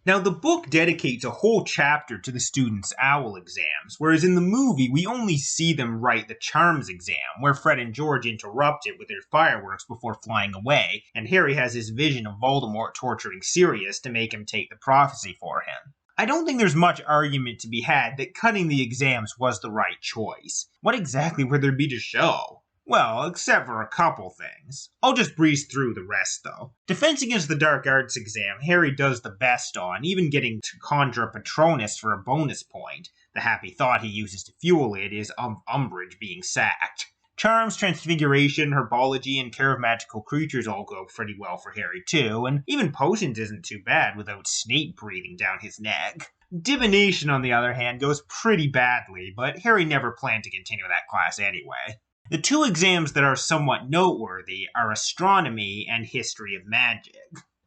Now, the book dedicates a whole chapter to the students' OWL exams, whereas in the movie, we only see them write the Charms exam, where Fred and George interrupt it with their fireworks before flying away, and Harry has his vision of Voldemort torturing Sirius to make him take the prophecy for him. I don't think there's much argument to be had that cutting the exams was the right choice. What exactly would there be to show? Well, except for a couple things. I'll just breeze through the rest, though. Defense Against the Dark Arts exam, Harry does the best on, even getting to conjure a Patronus for a bonus point. The happy thought he uses to fuel it is of Umbridge being sacked. Charms, Transfiguration, Herbology, and Care of Magical Creatures all go pretty well for Harry too, and even Potions isn't too bad without Snape breathing down his neck. Divination, on the other hand, goes pretty badly, but Harry never planned to continue that class anyway. The two exams that are somewhat noteworthy are Astronomy and History of Magic.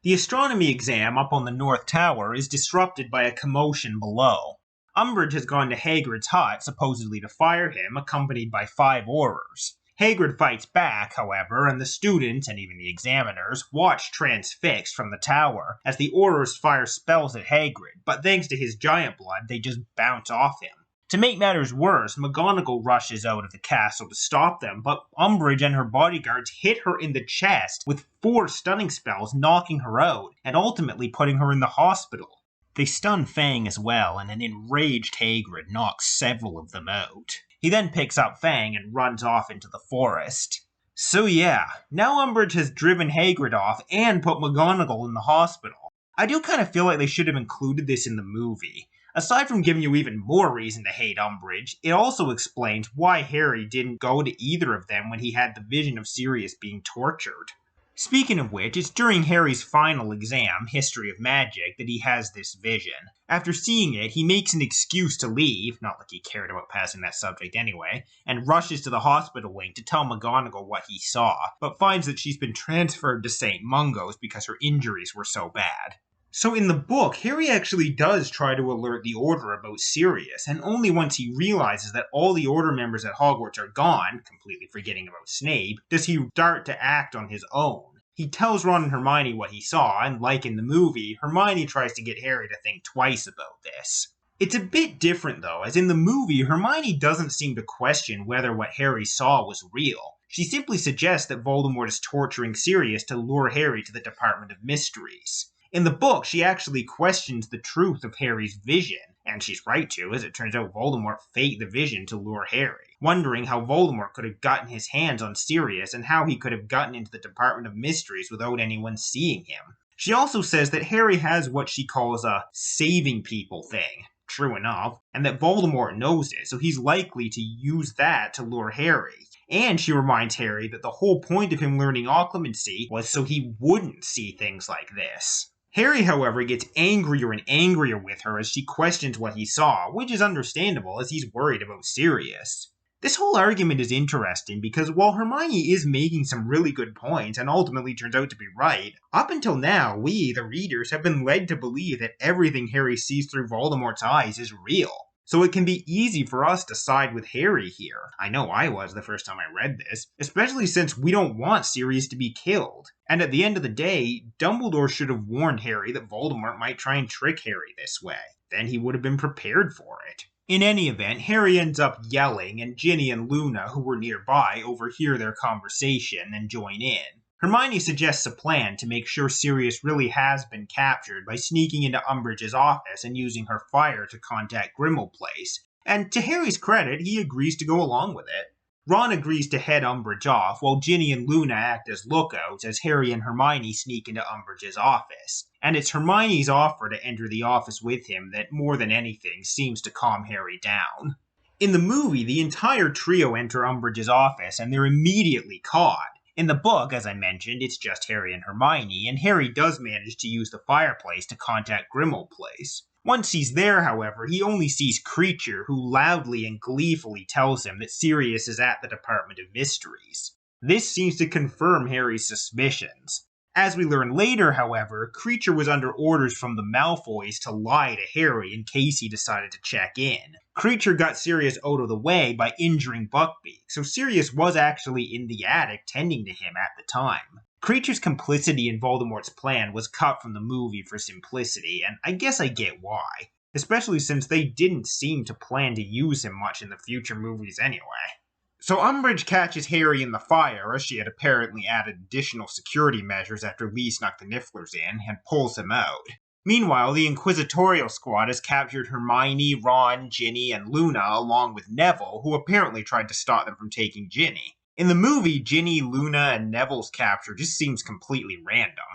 The Astronomy exam up on the North Tower is disrupted by a commotion below. Umbridge has gone to Hagrid's hut, supposedly to fire him, accompanied by 5 Aurors. Hagrid fights back, however, and the students, and even the examiners, watch transfixed from the tower, as the Aurors fire spells at Hagrid, but thanks to his giant blood, they just bounce off him. To make matters worse, McGonagall rushes out of the castle to stop them, but Umbridge and her bodyguards hit her in the chest with 4 stunning spells, knocking her out, and ultimately putting her in the hospital. They stun Fang as well, and an enraged Hagrid knocks several of them out. He then picks up Fang and runs off into the forest. So yeah, now Umbridge has driven Hagrid off and put McGonagall in the hospital. I do kind of feel like they should have included this in the movie. Aside from giving you even more reason to hate Umbridge, it also explains why Harry didn't go to either of them when he had the vision of Sirius being tortured. Speaking of which, it's during Harry's final exam, History of Magic, that he has this vision. After seeing it, he makes an excuse to leave, not like he cared about passing that subject anyway, and rushes to the hospital wing to tell McGonagall what he saw, but finds that she's been transferred to St. Mungo's because her injuries were so bad. So in the book, Harry actually does try to alert the Order about Sirius, and only once he realizes that all the Order members at Hogwarts are gone, completely forgetting about Snape, does he start to act on his own. He tells Ron and Hermione what he saw, and like in the movie, Hermione tries to get Harry to think twice about this. It's a bit different though, as in the movie, Hermione doesn't seem to question whether what Harry saw was real. She simply suggests that Voldemort is torturing Sirius to lure Harry to the Department of Mysteries. In the book, she actually questions the truth of Harry's vision, and she's right to, as it turns out Voldemort faked the vision to lure Harry, wondering how Voldemort could have gotten his hands on Sirius and how he could have gotten into the Department of Mysteries without anyone seeing him. She also says that Harry has what she calls a saving people thing, true enough, and that Voldemort knows it, so he's likely to use that to lure Harry. And she reminds Harry that the whole point of him learning occlumency was so he wouldn't see things like this. Harry, however, gets angrier and angrier with her as she questions what he saw, which is understandable as he's worried about Sirius. This whole argument is interesting because while Hermione is making some really good points and ultimately turns out to be right, up until now we, the readers, have been led to believe that everything Harry sees through Voldemort's eyes is real. So it can be easy for us to side with Harry here. I know I was the first time I read this, especially since we don't want Sirius to be killed. And at the end of the day, Dumbledore should have warned Harry that Voldemort might try and trick Harry this way. Then he would have been prepared for it. In any event, Harry ends up yelling, and Ginny and Luna, who were nearby, overhear their conversation and join in. Hermione suggests a plan to make sure Sirius really has been captured by sneaking into Umbridge's office and using her fire to contact Grimmauld Place, and to Harry's credit, he agrees to go along with it. Ron agrees to head Umbridge off, while Ginny and Luna act as lookouts as Harry and Hermione sneak into Umbridge's office. And it's Hermione's offer to enter the office with him that, more than anything, seems to calm Harry down. In the movie, the entire trio enter Umbridge's office, and they're immediately caught. In the book, as I mentioned, it's just Harry and Hermione, and Harry does manage to use the fireplace to contact Grimmauld Place. Once he's there, however, he only sees Kreacher, who loudly and gleefully tells him that Sirius is at the Department of Mysteries. This seems to confirm Harry's suspicions. As we learn later, however, Kreacher was under orders from the Malfoys to lie to Harry in case he decided to check in. Kreacher got Sirius out of the way by injuring Buckbeak, so Sirius was actually in the attic tending to him at the time. Kreacher's complicity in Voldemort's plan was cut from the movie for simplicity, and I guess I get why. Especially since they didn't seem to plan to use him much in the future movies anyway. So Umbridge catches Harry in the fire, as she had apparently added additional security measures after Lee snuck the Nifflers in, and pulls him out. Meanwhile, the Inquisitorial Squad has captured Hermione, Ron, Ginny, and Luna, along with Neville, who apparently tried to stop them from taking Ginny. In the movie, Ginny, Luna, and Neville's capture just seems completely random.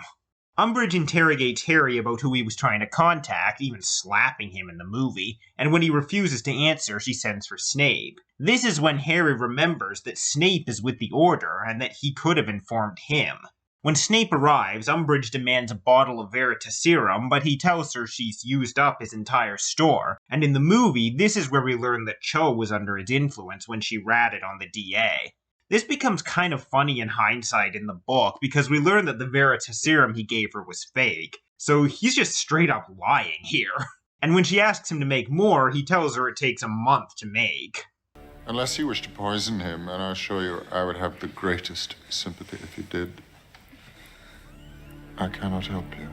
Umbridge interrogates Harry about who he was trying to contact, even slapping him in the movie, and when he refuses to answer, she sends for Snape. This is when Harry remembers that Snape is with the Order, and that he could have informed him. When Snape arrives, Umbridge demands a bottle of Veritaserum, but he tells her she's used up his entire store, and in the movie, this is where we learn that Cho was under his influence when she ratted on the DA. This becomes kind of funny in hindsight in the book, because we learn that the Veritaserum he gave her was fake, so he's just straight up lying here. And when she asks him to make more, he tells her it takes a month to make. Unless you wish to poison him, and I assure you I would have the greatest sympathy if you did. I cannot help you.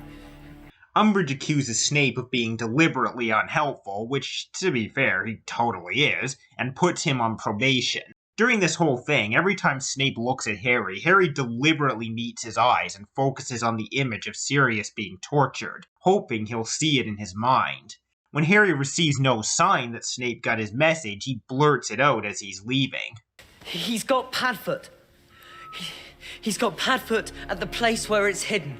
Umbridge accuses Snape of being deliberately unhelpful, which, to be fair, he totally is, and puts him on probation. During this whole thing, every time Snape looks at Harry, Harry deliberately meets his eyes and focuses on the image of Sirius being tortured, hoping he'll see it in his mind. When Harry receives no sign that Snape got his message, he blurts it out as he's leaving. He's got Padfoot. He's got Padfoot at the place where it's hidden.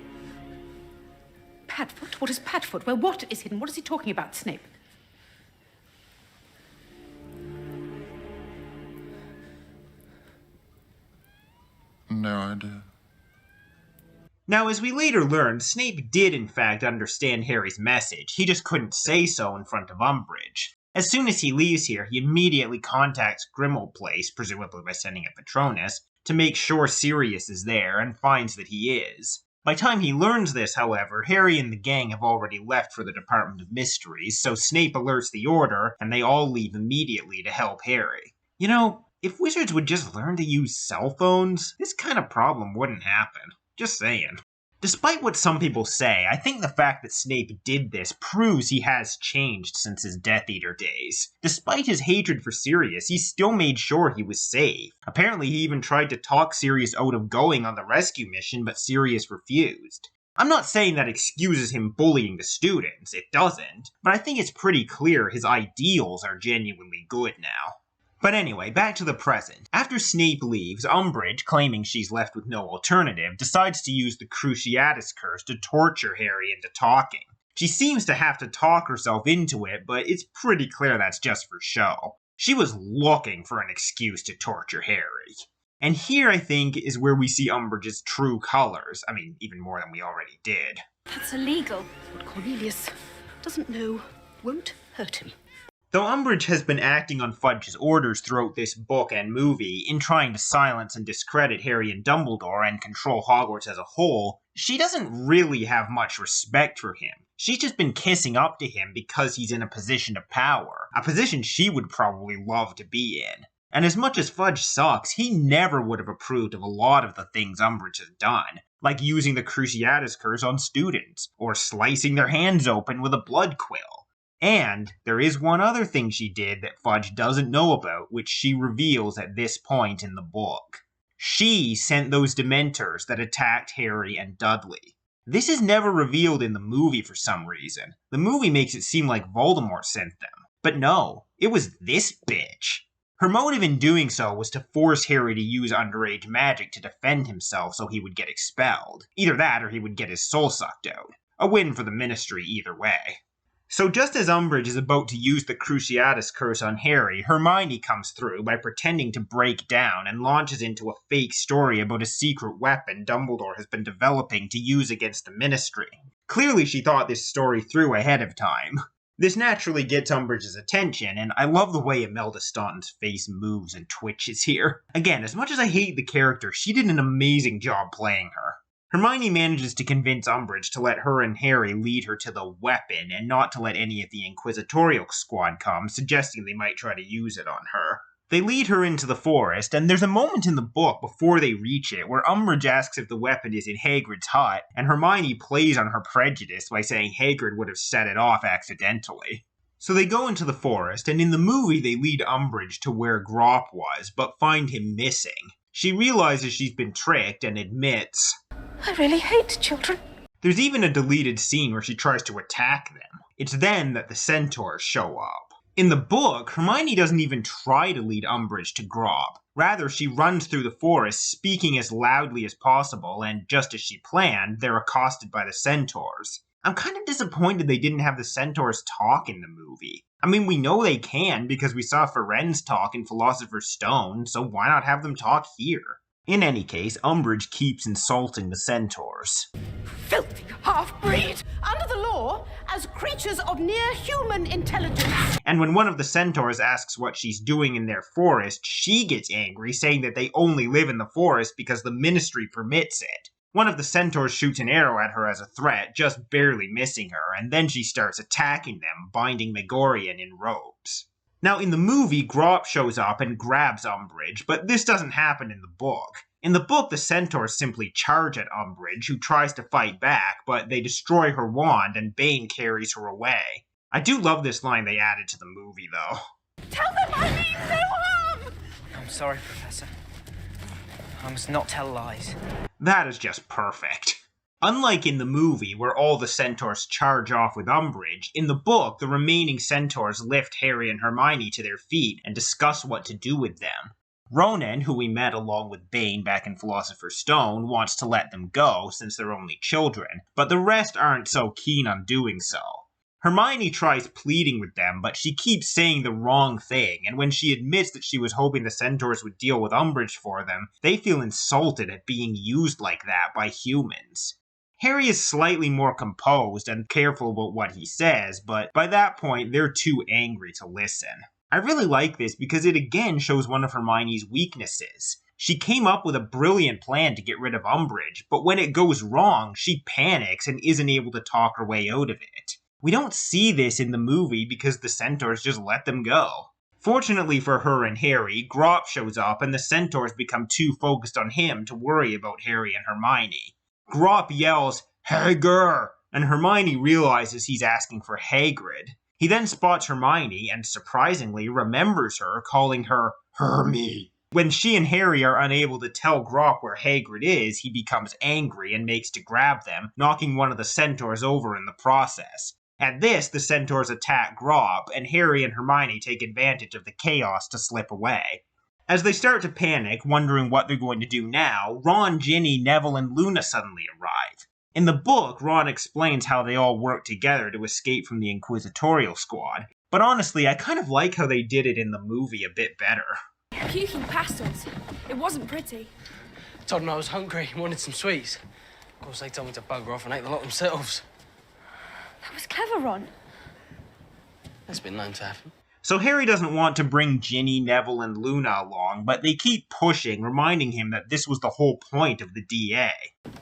Padfoot? What is Padfoot? Well, what is hidden? What is he talking about, Snape? No idea. Now, as we later learned, Snape did in fact understand Harry's message, he just couldn't say so in front of Umbridge. As soon as he leaves here, he immediately contacts Grimmauld Place, presumably by sending a Patronus, to make sure Sirius is there, and finds that he is. By the time he learns this, however, Harry and the gang have already left for the Department of Mysteries, so Snape alerts the Order, and they all leave immediately to help Harry. You know, if wizards would just learn to use cell phones, this kind of problem wouldn't happen. Just saying. Despite what some people say, I think the fact that Snape did this proves he has changed since his Death Eater days. Despite his hatred for Sirius, he still made sure he was safe. Apparently he even tried to talk Sirius out of going on the rescue mission, but Sirius refused. I'm not saying that excuses him bullying the students, it doesn't, but I think it's pretty clear his ideals are genuinely good now. But anyway, back to the present. After Snape leaves, Umbridge, claiming she's left with no alternative, decides to use the Cruciatus Curse to torture Harry into talking. She seems to have to talk herself into it, but it's pretty clear that's just for show. She was looking for an excuse to torture Harry. And here, I think, is where we see Umbridge's true colors. I mean, even more than we already did. That's illegal. What Cornelius doesn't know won't hurt him. Though Umbridge has been acting on Fudge's orders throughout this book and movie, in trying to silence and discredit Harry and Dumbledore and control Hogwarts as a whole, she doesn't really have much respect for him. She's just been kissing up to him because he's in a position of power, a position she would probably love to be in. And as much as Fudge sucks, he never would have approved of a lot of the things Umbridge has done, like using the Cruciatus Curse on students, or slicing their hands open with a blood quill. And there is one other thing she did that Fudge doesn't know about, which she reveals at this point in the book. She sent those Dementors that attacked Harry and Dudley. This is never revealed in the movie for some reason. The movie makes it seem like Voldemort sent them. But no, it was this bitch. Her motive in doing so was to force Harry to use underage magic to defend himself so he would get expelled. Either that or he would get his soul sucked out. A win for the Ministry either way. So just as Umbridge is about to use the Cruciatus Curse on Harry, Hermione comes through by pretending to break down and launches into a fake story about a secret weapon Dumbledore has been developing to use against the Ministry. Clearly she thought this story through ahead of time. This naturally gets Umbridge's attention, and I love the way Imelda Staunton's face moves and twitches here. Again, as much as I hate the character, she did an amazing job playing her. Hermione manages to convince Umbridge to let her and Harry lead her to the weapon, and not to let any of the Inquisitorial Squad come, suggesting they might try to use it on her. They lead her into the forest, and there's a moment in the book before they reach it where Umbridge asks if the weapon is in Hagrid's hut, and Hermione plays on her prejudice by saying Hagrid would have set it off accidentally. So they go into the forest, and in the movie they lead Umbridge to where Grop was, but find him missing. She realizes she's been tricked and admits, I really hate children. There's even a deleted scene where she tries to attack them. It's then that the Centaurs show up. In the book, Hermione doesn't even try to lead Umbridge to Grop. Rather, she runs through the forest, speaking as loudly as possible, and just as she planned, they're accosted by the Centaurs. I'm kind of disappointed they didn't have the Centaurs talk in the movie. I mean, we know they can because we saw Firenze talk in Philosopher's Stone, so why not have them talk here? In any case, Umbridge keeps insulting the Centaurs. Filthy half-breed! Under the law, as creatures of near-human intelligence. And when one of the Centaurs asks what she's doing in their forest, she gets angry, saying that they only live in the forest because the Ministry permits it. One of the Centaurs shoots an arrow at her as a threat, just barely missing her, and then she starts attacking them, binding Megorian in ropes. Now, in the movie, Grop shows up and grabs Umbridge, but this doesn't happen in the book. In the book, the Centaurs simply charge at Umbridge, who tries to fight back, but they destroy her wand and Bane carries her away. I do love this line they added to the movie, though. Tell them I mean no harm! I'm sorry, Professor. I must not tell lies. That is just perfect. Unlike in the movie, where all the Centaurs charge off with Umbridge, in the book, the remaining Centaurs lift Harry and Hermione to their feet and discuss what to do with them. Ronan, who we met along with Bane back in Philosopher's Stone, wants to let them go since they're only children, but the rest aren't so keen on doing so. Hermione tries pleading with them, but she keeps saying the wrong thing, and when she admits that she was hoping the Centaurs would deal with Umbridge for them, they feel insulted at being used like that by humans. Harry is slightly more composed and careful about what he says, but by that point, they're too angry to listen. I really like this because it again shows one of Hermione's weaknesses. She came up with a brilliant plan to get rid of Umbridge, but when it goes wrong, she panics and isn't able to talk her way out of it. We don't see this in the movie because the Centaurs just let them go. Fortunately for her and Harry, Grop shows up and the Centaurs become too focused on him to worry about Harry and Hermione. Grop yells, Hagrid! And Hermione realizes he's asking for Hagrid. He then spots Hermione and, surprisingly, remembers her, calling her Hermie. When she and Harry are unable to tell Grop where Hagrid is, he becomes angry and makes to grab them, knocking one of the Centaurs over in the process. At this, the Centaurs attack Grop, and Harry and Hermione take advantage of the chaos to slip away. As they start to panic, wondering what they're going to do now, Ron, Ginny, Neville, and Luna suddenly arrive. In the book, Ron explains how they all work together to escape from the Inquisitorial Squad, but honestly, I kind of like how they did it in the movie a bit better. Puking past us. It wasn't pretty. Told them I was hungry and wanted some sweets. Of course, they told me to bugger off and ate the lot themselves. That was clever, Ron. That's been known to happen. So Harry doesn't want to bring Ginny, Neville, and Luna along, but they keep pushing, reminding him that this was the whole point of the DA.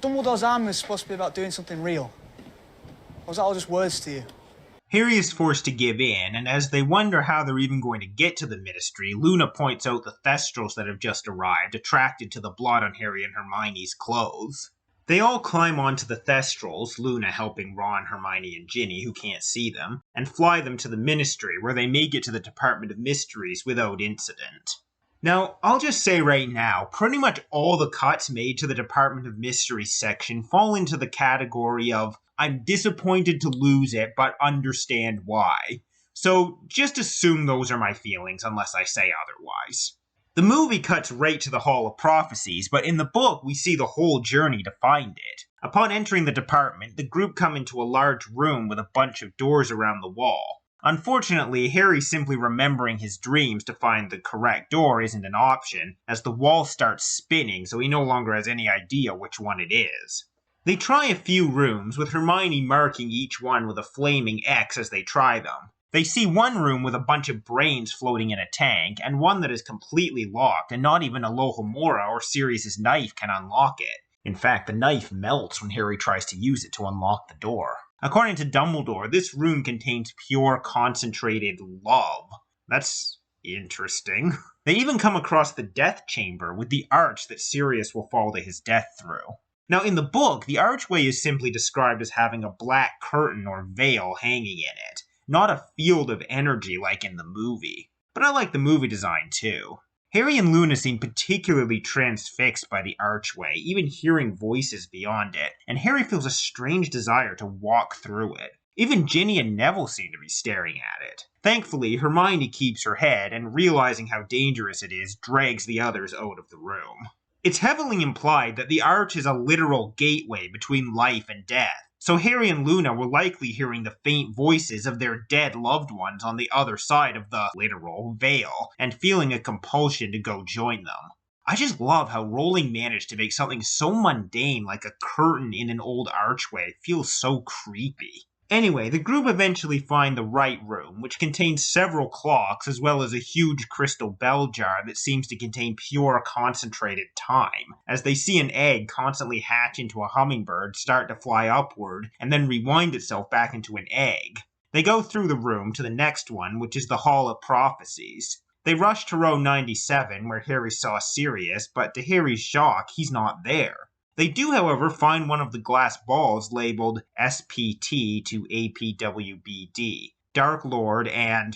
Dumbledore's arm was supposed to be about doing something real. Or was that all just words to you? Harry is forced to give in, and as they wonder how they're even going to get to the Ministry, Luna points out the Thestrals that have just arrived, attracted to the blood on Harry and Hermione's clothes. They all climb onto the Thestrals, Luna helping Ron, Hermione, and Ginny, who can't see them, and fly them to the Ministry, where they make it to the Department of Mysteries without incident. Now, I'll just say right now, pretty much all the cuts made to the Department of Mysteries section fall into the category of, I'm disappointed to lose it, but understand why. So just assume those are my feelings unless I say otherwise. The movie cuts right to the Hall of Prophecies, but in the book we see the whole journey to find it. Upon entering the department, the group come into a large room with a bunch of doors around the wall. Unfortunately, Harry simply remembering his dreams to find the correct door isn't an option, as the wall starts spinning so he no longer has any idea which one it is. They try a few rooms, with Hermione marking each one with a flaming X as they try them. They see one room with a bunch of brains floating in a tank, and one that is completely locked, and not even Alohomora or Sirius's knife can unlock it. In fact, the knife melts when Harry tries to use it to unlock the door. According to Dumbledore, this room contains pure, concentrated love. That's Interesting. They even come across the Death Chamber with the arch that Sirius will fall to his death through. Now, in the book, the archway is simply described as having a black curtain or veil hanging in it, not a field of energy like in the movie. But I like the movie design too. Harry and Luna seem particularly transfixed by the archway, even hearing voices beyond it, and Harry feels a strange desire to walk through it. Even Ginny and Neville seem to be staring at it. Thankfully, Hermione keeps her head, and realizing how dangerous it is, drags the others out of the room. It's heavily implied that the arch is a literal gateway between life and death, so Harry and Luna were likely hearing the faint voices of their dead loved ones on the other side of the literal veil, and feeling a compulsion to go join them. I just love how Rowling managed to make something so mundane like a curtain in an old archway feel so creepy. Anyway, the group eventually find the right room, which contains several clocks as well as a huge crystal bell jar that seems to contain pure concentrated time, as they see an egg constantly hatch into a hummingbird, start to fly upward, and then rewind itself back into an egg. They go through the room to the next one, which is the Hall of Prophecies. They rush to row 97, where Harry saw Sirius, but to Harry's shock, he's not there. They do, however, find one of the glass balls labeled SPT to APWBD, Dark Lord and,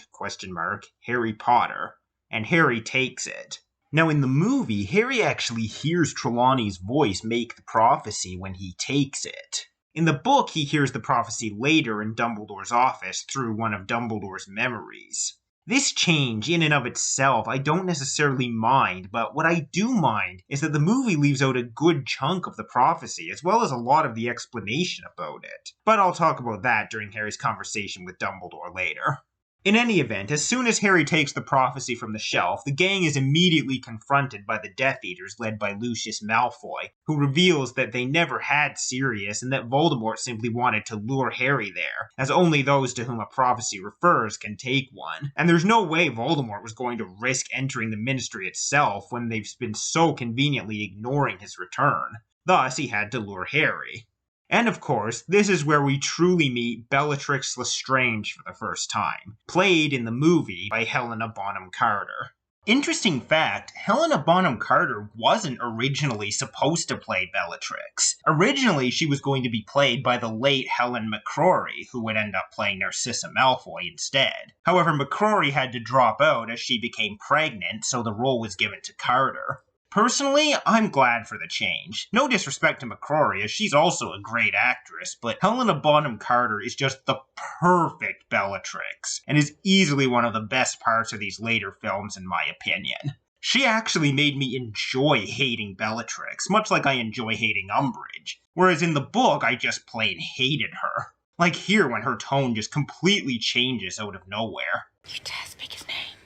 Harry Potter, and Harry takes it. Now in the movie, Harry actually hears Trelawney's voice make the prophecy when he takes it. In the book, he hears the prophecy later in Dumbledore's office through one of Dumbledore's memories. This change, in and of itself, I don't necessarily mind, but what I do mind is that the movie leaves out a good chunk of the prophecy, as well as a lot of the explanation about it. But I'll talk about that during Harry's conversation with Dumbledore later. In any event, as soon as Harry takes the prophecy from the shelf, the gang is immediately confronted by the Death Eaters led by Lucius Malfoy, who reveals that they never had Sirius and that Voldemort simply wanted to lure Harry there, as only those to whom a prophecy refers can take one. And there's no way Voldemort was going to risk entering the Ministry itself when they've been so conveniently ignoring his return. Thus, he had to lure Harry. And of course, this is where we truly meet Bellatrix Lestrange for the first time, played in the movie by Helena Bonham Carter. Interesting fact, Helena Bonham Carter wasn't originally supposed to play Bellatrix. Originally, she was going to be played by the late Helen McCrory, who would end up playing Narcissa Malfoy instead. However, McCrory had to drop out as she became pregnant, so the role was given to Carter. Personally, I'm glad for the change. No disrespect to McCrory, as she's also a great actress, but Helena Bonham Carter is just the perfect Bellatrix, and is easily one of the best parts of these later films in my opinion. She actually made me enjoy hating Bellatrix, much like I enjoy hating Umbridge, whereas in the book I just plain hated her. Like here when her tone just completely changes out of nowhere. You dare speak his name?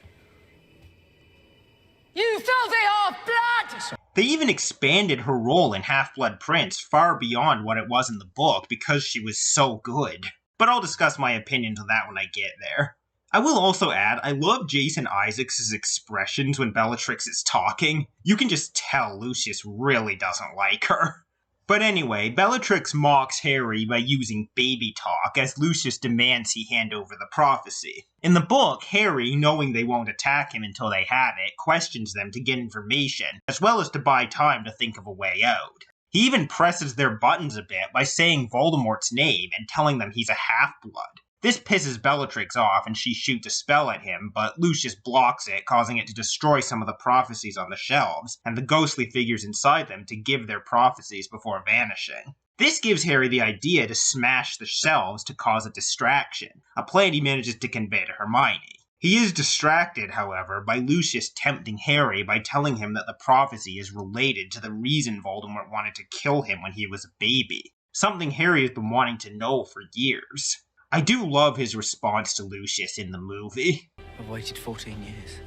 You filthy half-blood! They even expanded her role in Half-Blood Prince far beyond what it was in the book because she was so good. But I'll discuss my opinions on that when I get there. I will also add, I love Jason Isaacs' expressions when Bellatrix is talking. You can just tell Lucius really doesn't like her. But anyway, Bellatrix mocks Harry by using baby talk as Lucius demands he hand over the prophecy. In the book, Harry, knowing they won't attack him until they have it, questions them to get information, as well as to buy time to think of a way out. He even presses their buttons a bit by saying Voldemort's name and telling them he's a half-blood. This pisses Bellatrix off and she shoots a spell at him, but Lucius blocks it, causing it to destroy some of the prophecies on the shelves, and the ghostly figures inside them to give their prophecies before vanishing. This gives Harry the idea to smash the shelves to cause a distraction, a plan he manages to convey to Hermione. He is distracted, however, by Lucius tempting Harry by telling him that the prophecy is related to the reason Voldemort wanted to kill him when he was a baby, something Harry has been wanting to know for years. I do love his response to Lucius in the movie. I've waited 14 years.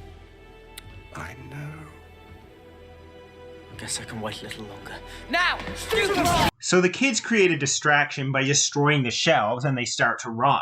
I know. I guess I can wait a little longer. Now! Stupid! So the kids create a distraction by destroying the shelves and they start to run.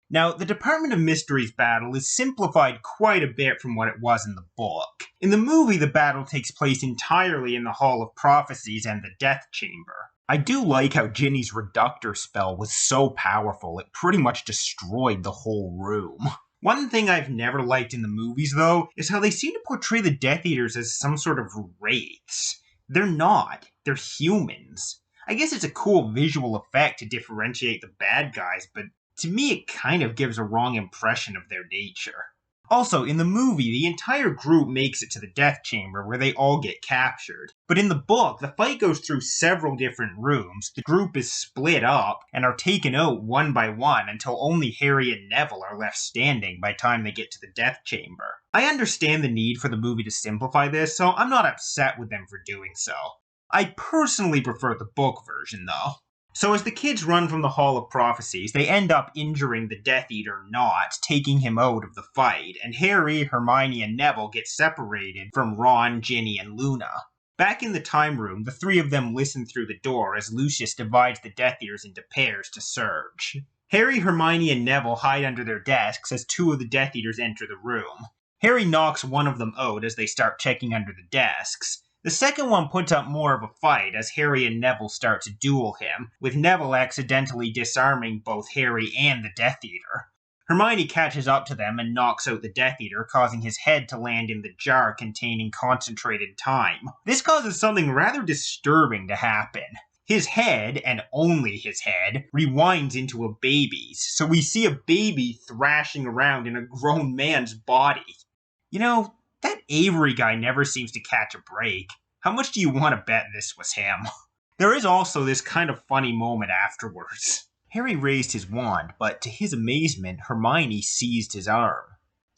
Now, the Department of Mystery's battle is simplified quite a bit from what it was in the book. In the movie, the battle takes place entirely in the Hall of Prophecies and the Death Chamber. I do like how Ginny's reductor spell was so powerful, it pretty much destroyed the whole room. One thing I've never liked in the movies, though, is how they seem to portray the Death Eaters as some sort of wraiths. They're not. They're humans. I guess it's a cool visual effect to differentiate the bad guys, but to me it kind of gives a wrong impression of their nature. Also, in the movie, the entire group makes it to the Death Chamber where they all get captured. But in the book, the fight goes through several different rooms, the group is split up, and are taken out one by one until only Harry and Neville are left standing by the time they get to the Death Chamber. I understand the need for the movie to simplify this, so I'm not upset with them for doing so. I personally prefer the book version, though. So as the kids run from the Hall of Prophecies, they end up injuring the Death Eater Nott, taking him out of the fight, and Harry, Hermione, and Neville get separated from Ron, Ginny, and Luna. Back in the time room, the three of them listen through the door as Lucius divides the Death Eaters into pairs to search. Harry, Hermione, and Neville hide under their desks as two of the Death Eaters enter the room. Harry knocks one of them out as they start checking under the desks. The second one puts up more of a fight as Harry and Neville start to duel him, with Neville accidentally disarming both Harry and the Death Eater. Hermione catches up to them and knocks out the Death Eater, causing his head to land in the jar containing concentrated time. This causes something rather disturbing to happen. His head, and only his head, rewinds into a baby's, so we see a baby thrashing around in a grown man's body. You know, that Avery guy never seems to catch a break. How much do you want to bet this was him? There is also this kind of funny moment afterwards. Harry raised his wand, but to his amazement, Hermione seized his arm.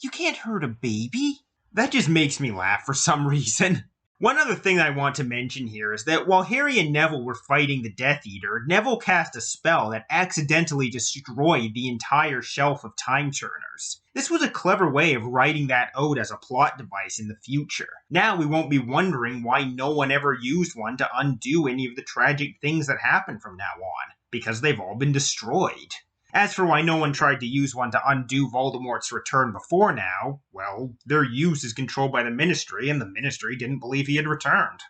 You can't hurt a baby? That just makes me laugh for some reason. One other thing I want to mention here is that while Harry and Neville were fighting the Death Eater, Neville cast a spell that accidentally destroyed the entire shelf of time turners. This was a clever way of writing that out as a plot device in the future. Now we won't be wondering why no one ever used one to undo any of the tragic things that happen from now on, because they've all been destroyed. As for why no one tried to use one to undo Voldemort's return before now, well, their use is controlled by the Ministry, and the Ministry didn't believe he had returned.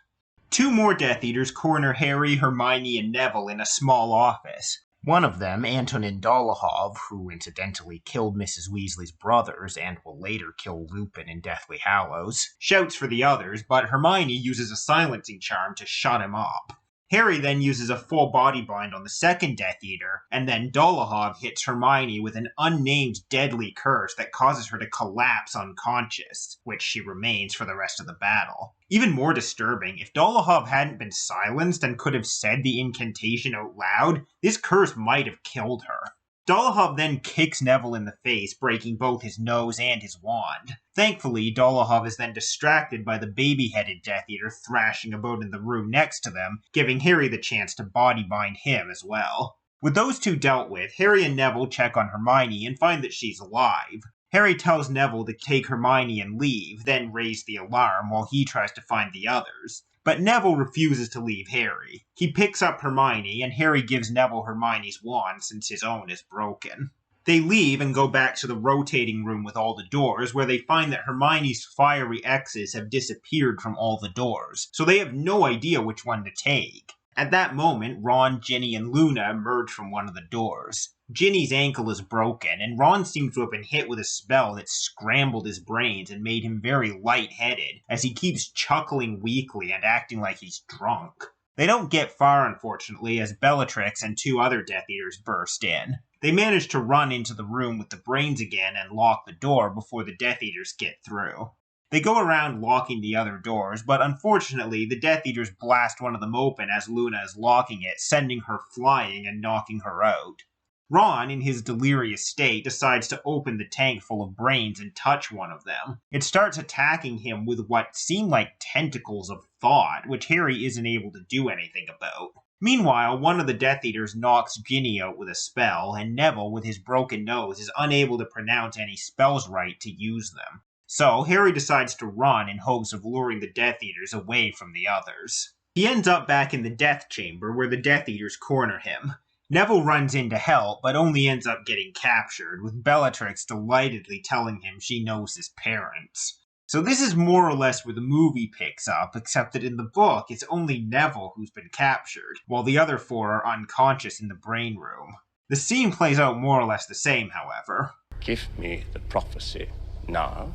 Two more Death Eaters corner Harry, Hermione, and Neville in a small office. One of them, Antonin Dolohov, who incidentally killed Mrs. Weasley's brothers and will later kill Lupin in Deathly Hallows, shouts for the others, but Hermione uses a silencing charm to shut him up. Harry then uses a full body bind on the second Death Eater, and then Dolohov hits Hermione with an unnamed deadly curse that causes her to collapse unconscious, which she remains for the rest of the battle. Even more disturbing, if Dolohov hadn't been silenced and could have said the incantation out loud, this curse might have killed her. Dolohov then kicks Neville in the face, breaking both his nose and his wand. Thankfully, Dolohov is then distracted by the baby-headed Death Eater thrashing about in the room next to them, giving Harry the chance to body bind him as well. With those two dealt with, Harry and Neville check on Hermione and find that she's alive. Harry tells Neville to take Hermione and leave, then raise the alarm while he tries to find the others. But Neville refuses to leave Harry. He picks up Hermione, and Harry gives Neville Hermione's wand since his own is broken. They leave and go back to the rotating room with all the doors, where they find that Hermione's fiery X's have disappeared from all the doors, so they have no idea which one to take. At that moment, Ron, Ginny, and Luna emerge from one of the doors. Ginny's ankle is broken, and Ron seems to have been hit with a spell that scrambled his brains and made him very lightheaded, as he keeps chuckling weakly and acting like he's drunk. They don't get far, unfortunately, as Bellatrix and two other Death Eaters burst in. They manage to run into the room with the brains again and lock the door before the Death Eaters get through. They go around locking the other doors, but unfortunately, the Death Eaters blast one of them open as Luna is locking it, sending her flying and knocking her out. Ron, in his delirious state, decides to open the tank full of brains and touch one of them. It starts attacking him with what seem like tentacles of thought, which Harry isn't able to do anything about. Meanwhile, one of the Death Eaters knocks Ginny out with a spell, and Neville, with his broken nose, is unable to pronounce any spells right to use them. So, Harry decides to run in hopes of luring the Death Eaters away from the others. He ends up back in the Death Chamber, where the Death Eaters corner him. Neville runs in to help, but only ends up getting captured, with Bellatrix delightedly telling him she knows his parents. So this is more or less where the movie picks up, except that in the book, it's only Neville who's been captured, while the other four are unconscious in the brain room. The scene plays out more or less the same, however. Give me the prophecy now,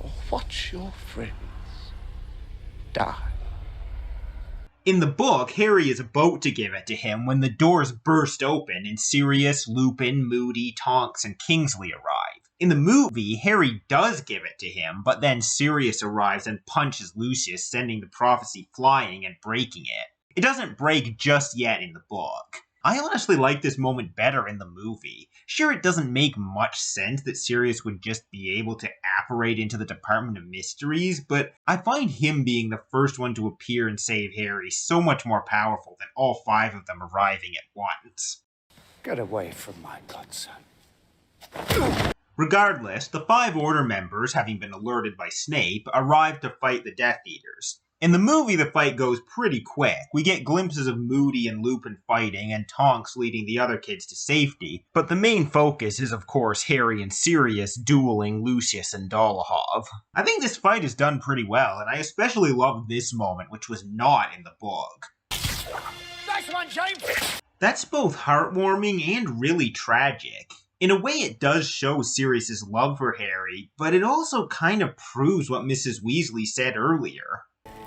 or watch your friends die. In the book, Harry is about to give it to him when the doors burst open and Sirius, Lupin, Moody, Tonks, and Kingsley arrive. In the movie, Harry does give it to him, but then Sirius arrives and punches Lucius, sending the prophecy flying and breaking it. It doesn't break just yet in the book. I honestly like this moment better in the movie. Sure, it doesn't make much sense that Sirius would just be able to apparate into the Department of Mysteries, but I find him being the first one to appear and save Harry so much more powerful than all 5 of them arriving at once. Get away from my godson. Regardless, the 5 Order members, having been alerted by Snape, arrive to fight the Death Eaters. In the movie, the fight goes pretty quick. We get glimpses of Moody and Lupin fighting, and Tonks leading the other kids to safety, but the main focus is, of course, Harry and Sirius dueling Lucius and Dolohov. I think this fight is done pretty well, and I especially love this moment, which was not in the book. Nice one, James! That's both heartwarming and really tragic. In a way, it does show Sirius's love for Harry, but it also kind of proves what Mrs. Weasley said earlier.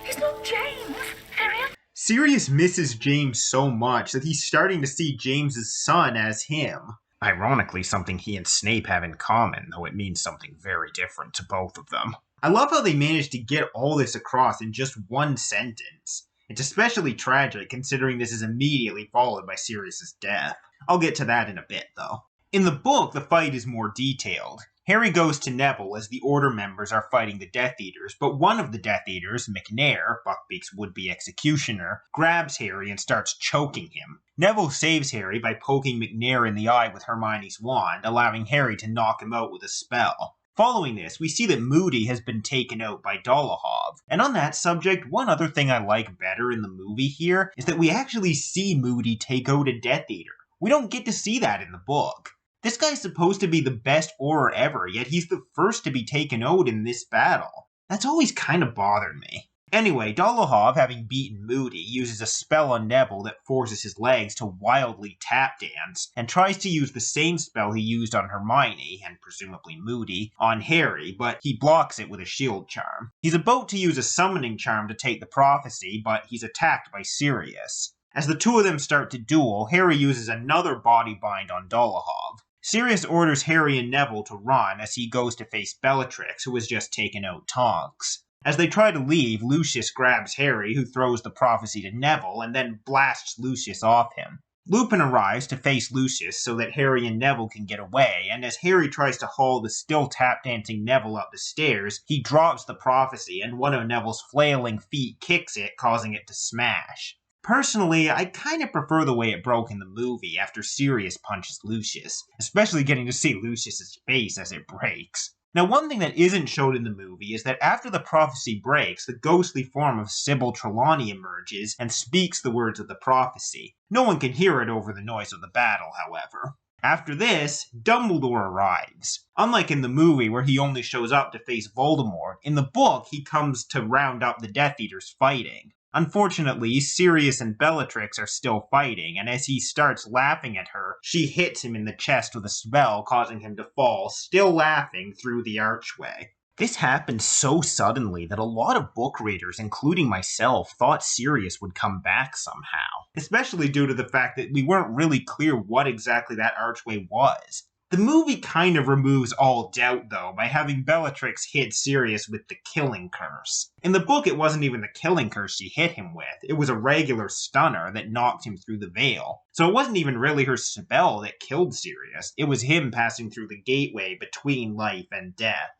He's not James, Sirius. Sirius misses James so much that he's starting to see James's son as him. Ironically, something he and Snape have in common, though it means something very different to both of them. I love how they managed to get all this across in just one sentence. It's especially tragic considering this is immediately followed by Sirius's death. I'll get to that in a bit, though. In the book, the fight is more detailed. Harry goes to Neville as the Order members are fighting the Death Eaters, but one of the Death Eaters, McNair, Buckbeak's would-be executioner, grabs Harry and starts choking him. Neville saves Harry by poking McNair in the eye with Hermione's wand, allowing Harry to knock him out with a spell. Following this, we see that Moody has been taken out by Dolohov. And on that subject, one other thing I like better in the movie here is that we actually see Moody take out a Death Eater. We don't get to see that in the book. This guy's supposed to be the best Auror ever, yet he's the first to be taken out in this battle. That's always kind of bothered me. Anyway, Dolohov, having beaten Moody, uses a spell on Neville that forces his legs to wildly tap dance, and tries to use the same spell he used on Hermione, and presumably Moody, on Harry, but he blocks it with a shield charm. He's about to use a summoning charm to take the prophecy, but he's attacked by Sirius. As the two of them start to duel, Harry uses another body bind on Dolohov. Sirius orders Harry and Neville to run as he goes to face Bellatrix, who has just taken out Tonks. As they try to leave, Lucius grabs Harry, who throws the prophecy to Neville, and then blasts Lucius off him. Lupin arrives to face Lucius so that Harry and Neville can get away, and as Harry tries to haul the still tap-dancing Neville up the stairs, he drops the prophecy, and one of Neville's flailing feet kicks it, causing it to smash. Personally, I kind of prefer the way it broke in the movie after Sirius punches Lucius, especially getting to see Lucius's face as it breaks. Now, one thing that isn't showed in the movie is that after the prophecy breaks, the ghostly form of Sybil Trelawney emerges and speaks the words of the prophecy. No one can hear it over the noise of the battle, however. After this, Dumbledore arrives. Unlike in the movie where he only shows up to face Voldemort, in the book he comes to round up the Death Eaters fighting. Unfortunately, Sirius and Bellatrix are still fighting, and as he starts laughing at her, she hits him in the chest with a spell, causing him to fall, still laughing, through the archway. This happened so suddenly that a lot of book readers, including myself, thought Sirius would come back somehow, especially due to the fact that we weren't really clear what exactly that archway was. The movie kind of removes all doubt, though, by having Bellatrix hit Sirius with the Killing Curse. In the book, it wasn't even the Killing Curse she hit him with. It was a regular stunner that knocked him through the veil. So it wasn't even really her spell that killed Sirius. It was him passing through the gateway between life and death.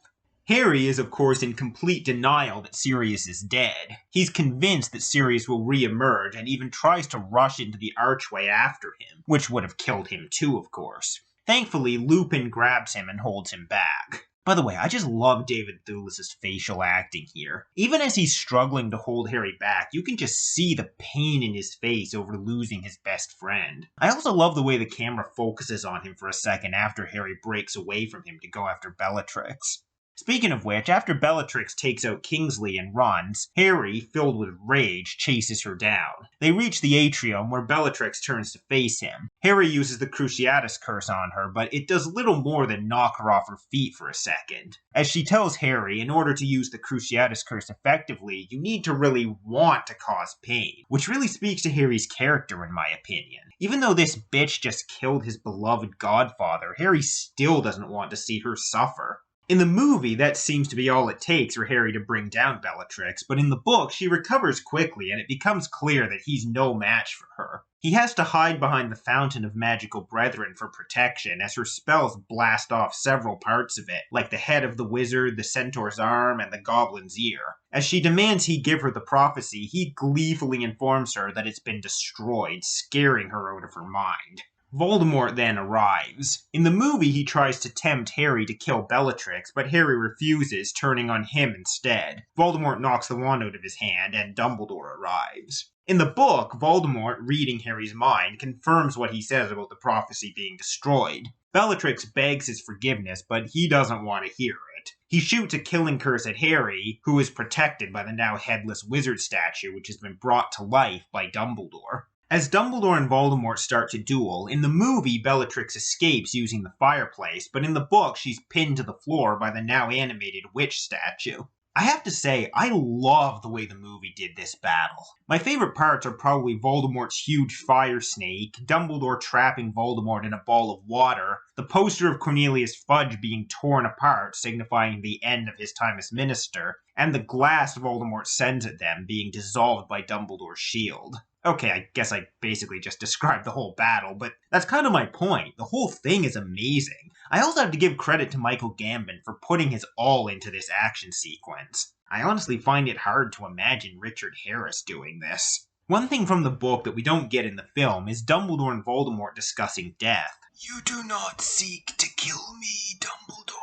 Harry is, of course, in complete denial that Sirius is dead. He's convinced that Sirius will re-emerge and even tries to rush into the archway after him, which would have killed him too, of course. Thankfully, Lupin grabs him and holds him back. By the way, I just love David Thewlis's facial acting here. Even as he's struggling to hold Harry back, you can just see the pain in his face over losing his best friend. I also love the way the camera focuses on him for a second after Harry breaks away from him to go after Bellatrix. Speaking of which, after Bellatrix takes out Kingsley and runs, Harry, filled with rage, chases her down. They reach the atrium where Bellatrix turns to face him. Harry uses the Cruciatus Curse on her, but it does little more than knock her off her feet for a second. As she tells Harry, in order to use the Cruciatus Curse effectively, you need to really want to cause pain, which really speaks to Harry's character in my opinion. Even though this bitch just killed his beloved godfather, Harry still doesn't want to see her suffer. In the movie, that seems to be all it takes for Harry to bring down Bellatrix, but in the book, she recovers quickly and it becomes clear that he's no match for her. He has to hide behind the Fountain of Magical Brethren for protection, as her spells blast off several parts of it, like the head of the wizard, the centaur's arm, and the goblin's ear. As she demands he give her the prophecy, he gleefully informs her that it's been destroyed, scaring her out of her mind. Voldemort then arrives. In the movie, he tries to tempt Harry to kill Bellatrix, but Harry refuses, turning on him instead. Voldemort knocks the wand out of his hand, and Dumbledore arrives. In the book, Voldemort, reading Harry's mind, confirms what he says about the prophecy being destroyed. Bellatrix begs his forgiveness, but he doesn't want to hear it. He shoots a killing curse at Harry, who is protected by the now headless wizard statue, which has been brought to life by Dumbledore. As Dumbledore and Voldemort start to duel, in the movie Bellatrix escapes using the fireplace, but in the book she's pinned to the floor by the now animated witch statue. I have to say, I love the way the movie did this battle. My favorite parts are probably Voldemort's huge fire snake, Dumbledore trapping Voldemort in a ball of water, the poster of Cornelius Fudge being torn apart, signifying the end of his time as minister, and the glass Voldemort sends at them being dissolved by Dumbledore's shield. Okay, I guess I basically just described the whole battle, but that's kind of my point. The whole thing is amazing. I also have to give credit to Michael Gambon for putting his all into this action sequence. I honestly find it hard to imagine Richard Harris doing this. One thing from the book that we don't get in the film is Dumbledore and Voldemort discussing death. You do not seek to kill me, Dumbledore.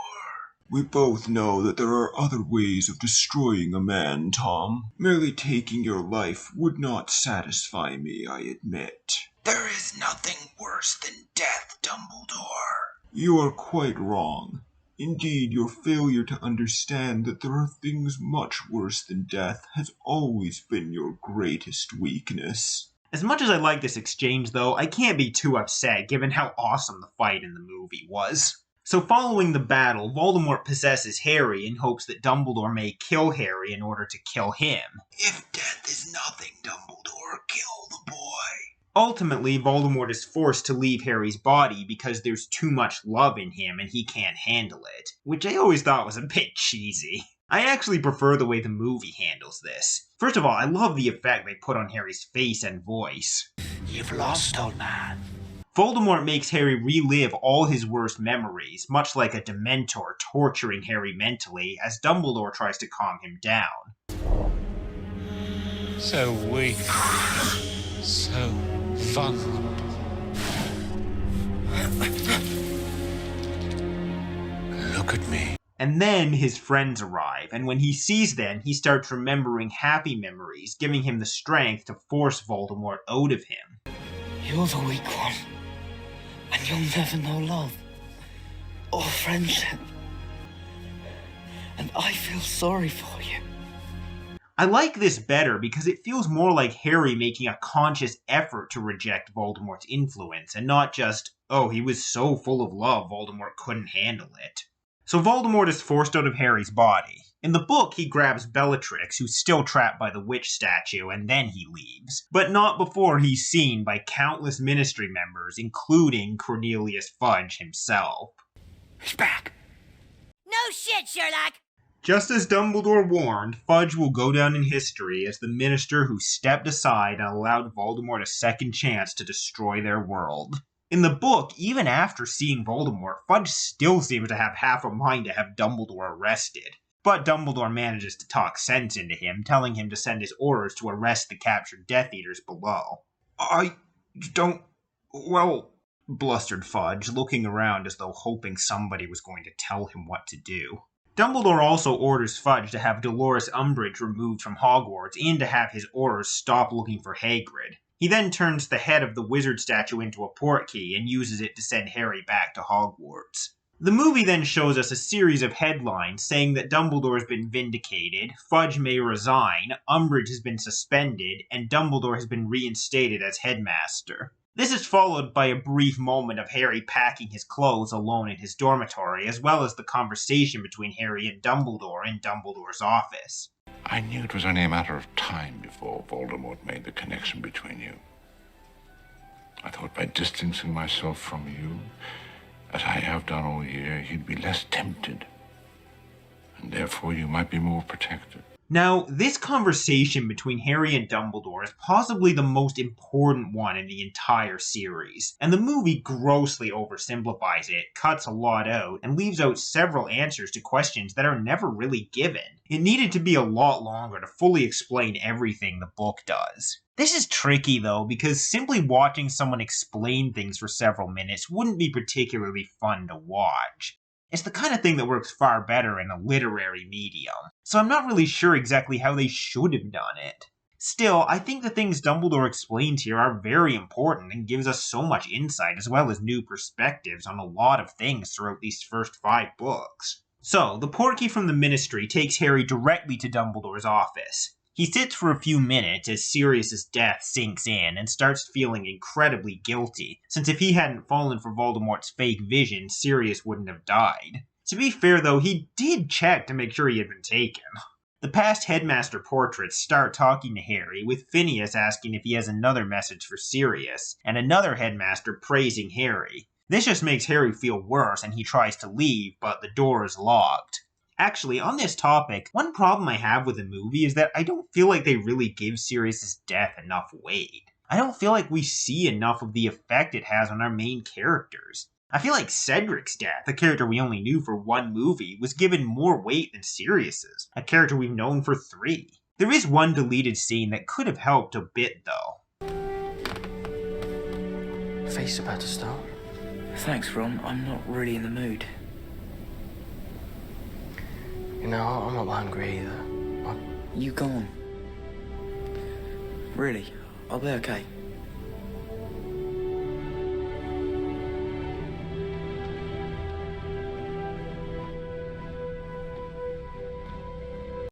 We both know that there are other ways of destroying a man, Tom. Merely taking your life would not satisfy me, I admit. There is nothing worse than death, Dumbledore. You are quite wrong. Indeed, your failure to understand that there are things much worse than death has always been your greatest weakness. As much as I like this exchange, though, I can't be too upset given how awesome the fight in the movie was. So following the battle, Voldemort possesses Harry in hopes that Dumbledore may kill Harry in order to kill him. If death is nothing, Dumbledore, kill the boy. Ultimately, Voldemort is forced to leave Harry's body because there's too much love in him and he can't handle it, which I always thought was a bit cheesy. I actually prefer the way the movie handles this. First of all, I love the effect they put on Harry's face and voice. You've lost, old man. Voldemort makes Harry relive all his worst memories, much like a Dementor torturing Harry mentally, as Dumbledore tries to calm him down. So weak. So vulnerable. Look at me. And then his friends arrive, and when he sees them, he starts remembering happy memories, giving him the strength to force Voldemort out of him. You're the weak one. And you'll never know love or friendship. And I feel sorry for you. I like this better because it feels more like Harry making a conscious effort to reject Voldemort's influence and not just, oh, he was so full of love Voldemort couldn't handle it. So Voldemort is forced out of Harry's body. In the book, he grabs Bellatrix, who's still trapped by the witch statue, and then he leaves. But not before he's seen by countless Ministry members, including Cornelius Fudge himself. He's back. No shit, Sherlock. Just as Dumbledore warned, Fudge will go down in history as the minister who stepped aside and allowed Voldemort a second chance to destroy their world. In the book, even after seeing Voldemort, Fudge still seems to have half a mind to have Dumbledore arrested. But Dumbledore manages to talk sense into him, telling him to send his orders to arrest the captured Death Eaters below. I don't... well... blustered Fudge, looking around as though hoping somebody was going to tell him what to do. Dumbledore also orders Fudge to have Dolores Umbridge removed from Hogwarts and to have his orders stop looking for Hagrid. He then turns the head of the wizard statue into a portkey and uses it to send Harry back to Hogwarts. The movie then shows us a series of headlines saying that Dumbledore has been vindicated, Fudge may resign, Umbridge has been suspended, and Dumbledore has been reinstated as headmaster. This is followed by a brief moment of Harry packing his clothes alone in his dormitory, as well as the conversation between Harry and Dumbledore in Dumbledore's office. I knew it was only a matter of time before Voldemort made the connection between you. I thought by distancing myself from you, as I have done all year, you'd be less tempted. And therefore you might be more protected. Now, this conversation between Harry and Dumbledore is possibly the most important one in the entire series, and the movie grossly oversimplifies it, cuts a lot out, and leaves out several answers to questions that are never really given. It needed to be a lot longer to fully explain everything the book does. This is tricky though, because simply watching someone explain things for several minutes wouldn't be particularly fun to watch. It's the kind of thing that works far better in a literary medium, so I'm not really sure exactly how they should have done it. Still, I think the things Dumbledore explains here are very important and gives us so much insight as well as new perspectives on a lot of things throughout these first 5 books. So, the Portkey from the Ministry takes Harry directly to Dumbledore's office. He sits for a few minutes as Sirius's death sinks in and starts feeling incredibly guilty, since if he hadn't fallen for Voldemort's fake vision, Sirius wouldn't have died. To be fair though, he did check to make sure he had been taken. The past headmaster portraits start talking to Harry, with Phineas asking if he has another message for Sirius, and another headmaster praising Harry. This just makes Harry feel worse and he tries to leave, but the door is locked. Actually, on this topic, one problem I have with the movie is that I don't feel like they really give Sirius's death enough weight. I don't feel like we see enough of the effect it has on our main characters. I feel like Cedric's death, a character we only knew for 1 movie, was given more weight than Sirius's, a character we've known for 3. There is one deleted scene that could have helped a bit though. Feast's about to start. Thanks, Ron. I'm not really in the mood. You know, I'm not hungry either. You go on. Really, I'll be okay.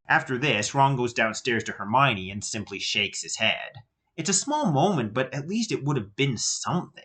After this, Ron goes downstairs to Hermione and simply shakes his head. It's a small moment, but at least it would have been something.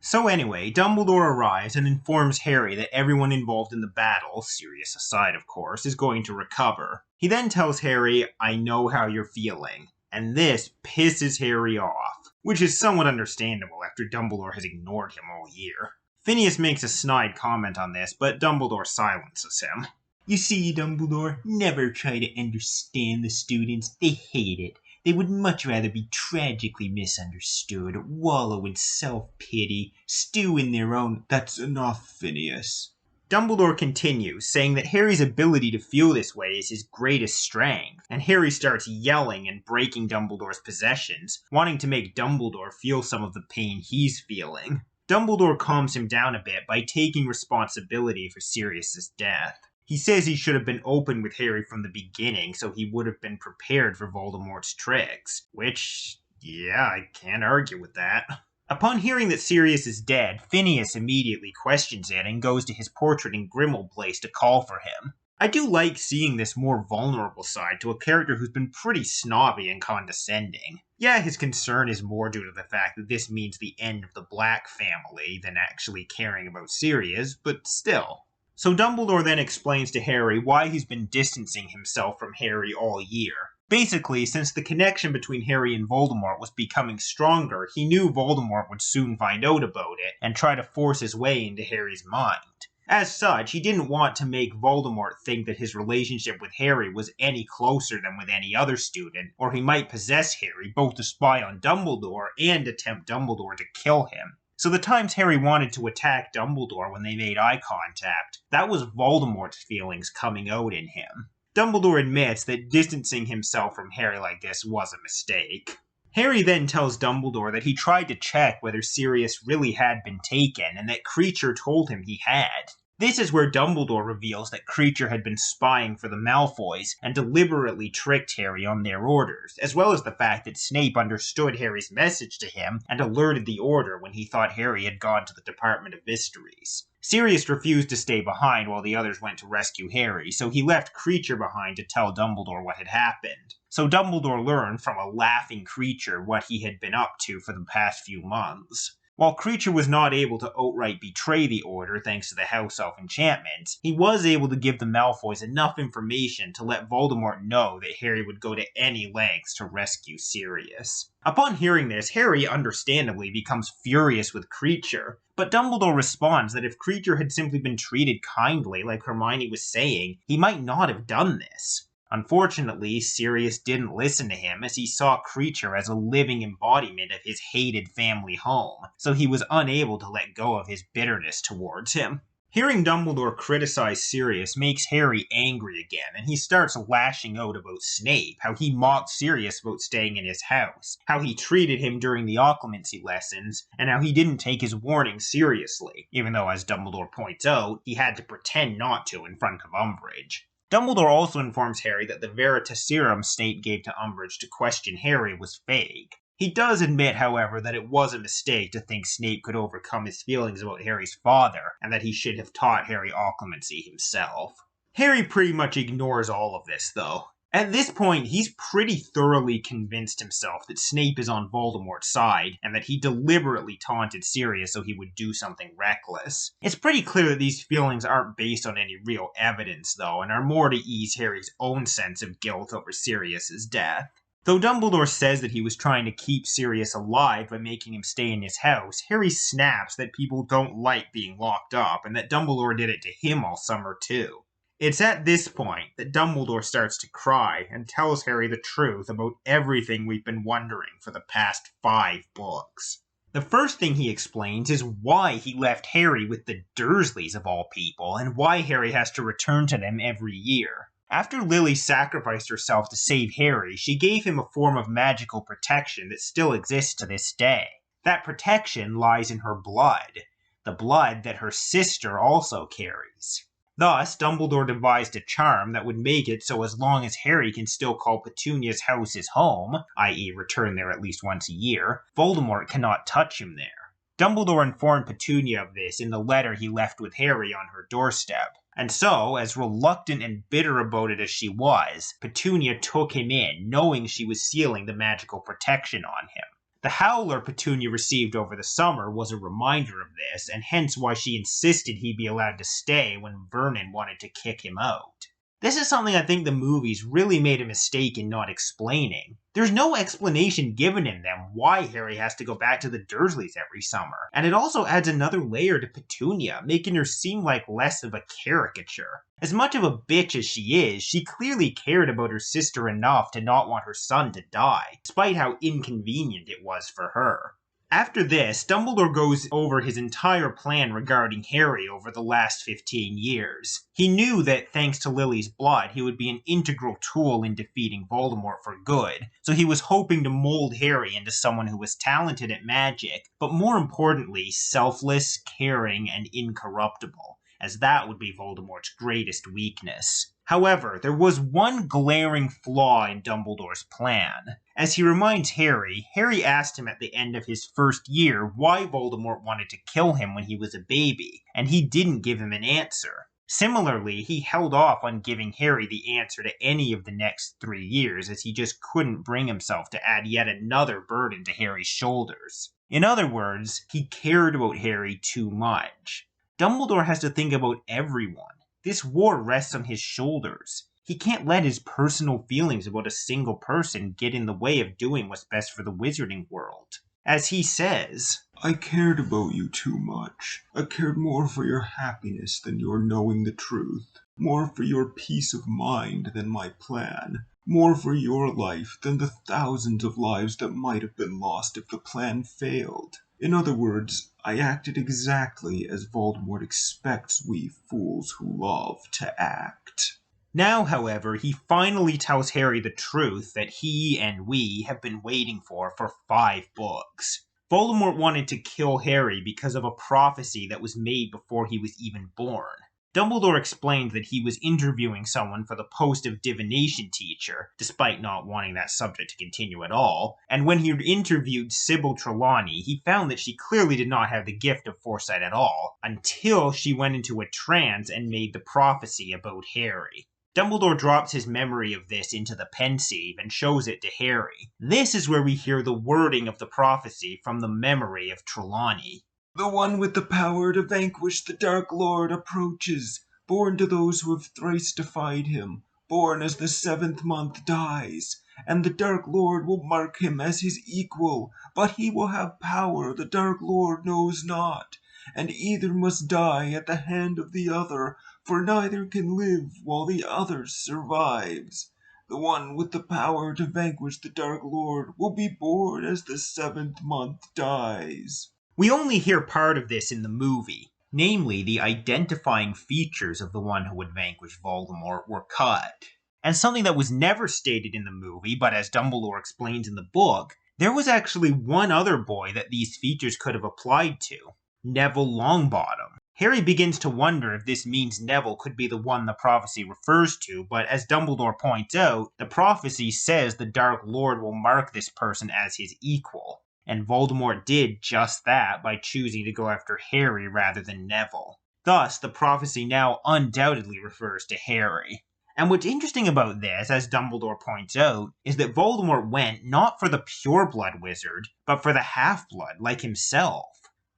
So anyway, Dumbledore arrives and informs Harry that everyone involved in the battle, Sirius aside of course, is going to recover. He then tells Harry, "I know how you're feeling," and this pisses Harry off, which is somewhat understandable after Dumbledore has ignored him all year. Phineas makes a snide comment on this, but Dumbledore silences him. "You see, Dumbledore, never try to understand the students. They hate it. They would much rather be tragically misunderstood, wallow in self-pity, stew in their own—" "That's enough, Phineas." Dumbledore continues, saying that Harry's ability to feel this way is his greatest strength, and Harry starts yelling and breaking Dumbledore's possessions, wanting to make Dumbledore feel some of the pain he's feeling. Dumbledore calms him down a bit by taking responsibility for Sirius's death. He says he should have been open with Harry from the beginning so he would have been prepared for Voldemort's tricks, which, yeah, I can't argue with that. Upon hearing that Sirius is dead, Phineas immediately questions it and goes to his portrait in Grimmauld Place to call for him. I do like seeing this more vulnerable side to a character who's been pretty snobby and condescending. Yeah, his concern is more due to the fact that this means the end of the Black family than actually caring about Sirius, but still. So Dumbledore then explains to Harry why he's been distancing himself from Harry all year. Basically, since the connection between Harry and Voldemort was becoming stronger, he knew Voldemort would soon find out about it and try to force his way into Harry's mind. As such, he didn't want to make Voldemort think that his relationship with Harry was any closer than with any other student, or he might possess Harry both to spy on Dumbledore and attempt Dumbledore to kill him. So the times Harry wanted to attack Dumbledore when they made eye contact, that was Voldemort's feelings coming out in him. Dumbledore admits that distancing himself from Harry like this was a mistake. Harry then tells Dumbledore that he tried to check whether Sirius really had been taken, and that Kreacher told him he had. This is where Dumbledore reveals that Kreacher had been spying for the Malfoys and deliberately tricked Harry on their orders, as well as the fact that Snape understood Harry's message to him and alerted the Order when he thought Harry had gone to the Department of Mysteries. Sirius refused to stay behind while the others went to rescue Harry, so he left Kreacher behind to tell Dumbledore what had happened. So Dumbledore learned from a laughing Kreacher what he had been up to for the past few months. While Kreacher was not able to outright betray the Order thanks to the House of Enchantments, he was able to give the Malfoys enough information to let Voldemort know that Harry would go to any lengths to rescue Sirius. Upon hearing this, Harry understandably becomes furious with Kreacher, but Dumbledore responds that if Kreacher had simply been treated kindly like Hermione was saying, he might not have done this. Unfortunately, Sirius didn't listen to him as he saw Kreacher as a living embodiment of his hated family home, so he was unable to let go of his bitterness towards him. Hearing Dumbledore criticize Sirius makes Harry angry again, and he starts lashing out about Snape, how he mocked Sirius about staying in his house, how he treated him during the occlumency lessons, and how he didn't take his warning seriously, even though, as Dumbledore points out, he had to pretend not to in front of Umbridge. Dumbledore also informs Harry that the Veritaserum Snape gave to Umbridge to question Harry was fake. He does admit, however, that it was a mistake to think Snape could overcome his feelings about Harry's father, and that he should have taught Harry occlumency himself. Harry pretty much ignores all of this, though. At this point, he's pretty thoroughly convinced himself that Snape is on Voldemort's side, and that he deliberately taunted Sirius so he would do something reckless. It's pretty clear that these feelings aren't based on any real evidence, though, and are more to ease Harry's own sense of guilt over Sirius's death. Though Dumbledore says that he was trying to keep Sirius alive by making him stay in his house, Harry snaps that people don't like being locked up, and that Dumbledore did it to him all summer too. It's at this point that Dumbledore starts to cry and tells Harry the truth about everything we've been wondering for the past 5 books. The first thing he explains is why he left Harry with the Dursleys of all people, and why Harry has to return to them every year. After Lily sacrificed herself to save Harry, she gave him a form of magical protection that still exists to this day. That protection lies in her blood, the blood that her sister also carries. Thus, Dumbledore devised a charm that would make it so as long as Harry can still call Petunia's house his home, i.e. return there at least once a year, Voldemort cannot touch him there. Dumbledore informed Petunia of this in the letter he left with Harry on her doorstep. And so, as reluctant and bitter about it as she was, Petunia took him in, knowing she was sealing the magical protection on him. The howler Petunia received over the summer was a reminder of this, and hence why she insisted he be allowed to stay when Vernon wanted to kick him out. This is something I think the movies really made a mistake in not explaining. There's no explanation given in them why Harry has to go back to the Dursleys every summer, and it also adds another layer to Petunia, making her seem like less of a caricature. As much of a bitch as she is, she clearly cared about her sister enough to not want her son to die, despite how inconvenient it was for her. After this, Dumbledore goes over his entire plan regarding Harry over the last 15 years. He knew that thanks to Lily's blood, he would be an integral tool in defeating Voldemort for good, so he was hoping to mold Harry into someone who was talented at magic, but more importantly, selfless, caring, and incorruptible, as that would be Voldemort's greatest weakness. However, there was one glaring flaw in Dumbledore's plan. As he reminds Harry, Harry asked him at the end of his first year why Voldemort wanted to kill him when he was a baby, and he didn't give him an answer. Similarly, he held off on giving Harry the answer to any of the next 3 years, as he just couldn't bring himself to add yet another burden to Harry's shoulders. In other words, he cared about Harry too much. Dumbledore has to think about everyone. This war rests on his shoulders. He can't let his personal feelings about a single person get in the way of doing what's best for the wizarding world. As he says, I cared about you too much. I cared more for your happiness than your knowing the truth. More for your peace of mind than my plan. More for your life than the thousands of lives that might have been lost if the plan failed. In other words, I acted exactly as Voldemort expects we fools who love to act. Now, however, he finally tells Harry the truth that he and we have been waiting for 5 books. Voldemort wanted to kill Harry because of a prophecy that was made before he was even born. Dumbledore explains that he was interviewing someone for the post of divination teacher, despite not wanting that subject to continue at all, and when he interviewed Sybil Trelawney, he found that she clearly did not have the gift of foresight at all, until she went into a trance and made the prophecy about Harry. Dumbledore drops his memory of this into the pensieve and shows it to Harry. This is where we hear the wording of the prophecy from the memory of Trelawney. The one with the power to vanquish the Dark Lord approaches, born to those who have thrice defied him, born as the 7th month dies, and the Dark Lord will mark him as his equal, but he will have power the Dark Lord knows not, and either must die at the hand of the other, for neither can live while the other survives. The one with the power to vanquish the Dark Lord will be born as the 7th month dies. We only hear part of this in the movie, namely the identifying features of the one who would vanquish Voldemort were cut. And something that was never stated in the movie, but as Dumbledore explains in the book, there was actually one other boy that these features could have applied to, Neville Longbottom. Harry begins to wonder if this means Neville could be the one the prophecy refers to, but as Dumbledore points out, the prophecy says the Dark Lord will mark this person as his equal. And Voldemort did just that by choosing to go after Harry rather than Neville. Thus, the prophecy now undoubtedly refers to Harry. And what's interesting about this, as Dumbledore points out, is that Voldemort went not for the pureblood wizard, but for the half-blood, like himself.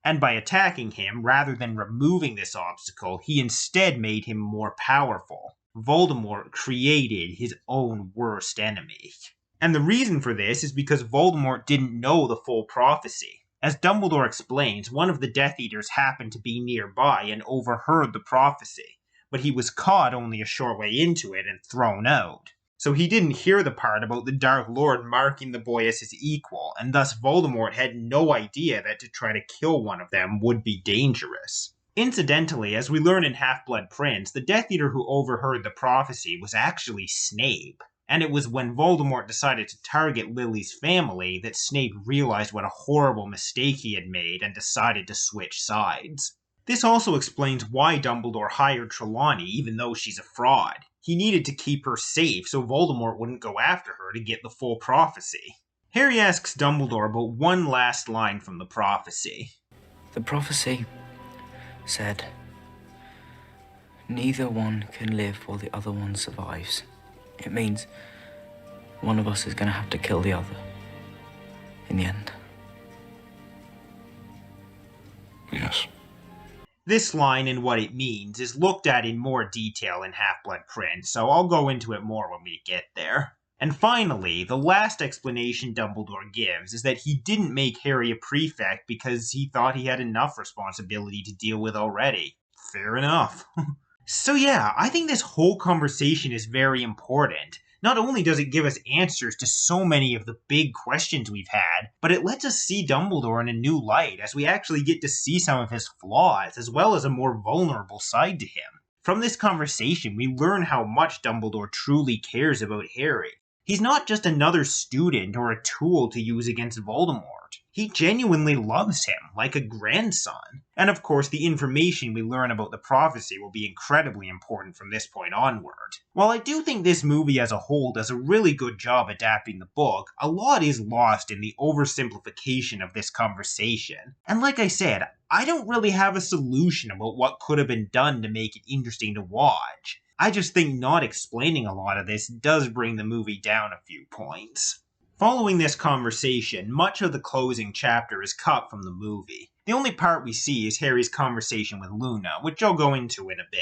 And by attacking him, rather than removing this obstacle, he instead made him more powerful. Voldemort created his own worst enemy. And the reason for this is because Voldemort didn't know the full prophecy. As Dumbledore explains, one of the Death Eaters happened to be nearby and overheard the prophecy, but he was caught only a short way into it and thrown out. So he didn't hear the part about the Dark Lord marking the boy as his equal, and thus Voldemort had no idea that to try to kill one of them would be dangerous. Incidentally, as we learn in Half-Blood Prince, the Death Eater who overheard the prophecy was actually Snape. And it was when Voldemort decided to target Lily's family that Snape realized what a horrible mistake he had made and decided to switch sides. This also explains why Dumbledore hired Trelawney even though she's a fraud. He needed to keep her safe so Voldemort wouldn't go after her to get the full prophecy. Harry asks Dumbledore about one last line from the prophecy. The prophecy said, neither one can live while the other one survives. It means one of us is going to have to kill the other in the end. Yes. This line and what it means is looked at in more detail in Half-Blood Prince, so I'll go into it more when we get there. And finally, the last explanation Dumbledore gives is that he didn't make Harry a prefect because he thought he had enough responsibility to deal with already. Fair enough. So yeah, I think this whole conversation is very important. Not only does it give us answers to so many of the big questions we've had, but it lets us see Dumbledore in a new light as we actually get to see some of his flaws, as well as a more vulnerable side to him. From this conversation, we learn how much Dumbledore truly cares about Harry. He's not just another student or a tool to use against Voldemort. He genuinely loves him, like a grandson. And of course, the information we learn about the prophecy will be incredibly important from this point onward. While I do think this movie as a whole does a really good job adapting the book, a lot is lost in the oversimplification of this conversation. And like I said, I don't really have a solution about what could have been done to make it interesting to watch. I just think not explaining a lot of this does bring the movie down a few points. Following this conversation, much of the closing chapter is cut from the movie. The only part we see is Harry's conversation with Luna, which I'll go into in a bit.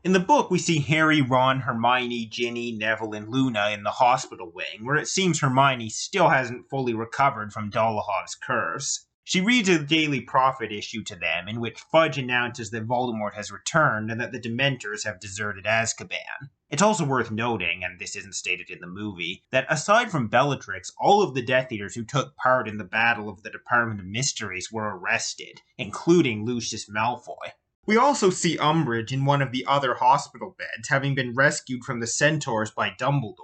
In the book, we see Harry, Ron, Hermione, Ginny, Neville, and Luna in the hospital wing, where it seems Hermione still hasn't fully recovered from Dolahov's curse. She reads a Daily Prophet issue to them, in which Fudge announces that Voldemort has returned and that the Dementors have deserted Azkaban. It's also worth noting, and this isn't stated in the movie, that aside from Bellatrix, all of the Death Eaters who took part in the Battle of the Department of Mysteries were arrested, including Lucius Malfoy. We also see Umbridge in one of the other hospital beds, having been rescued from the Centaurs by Dumbledore.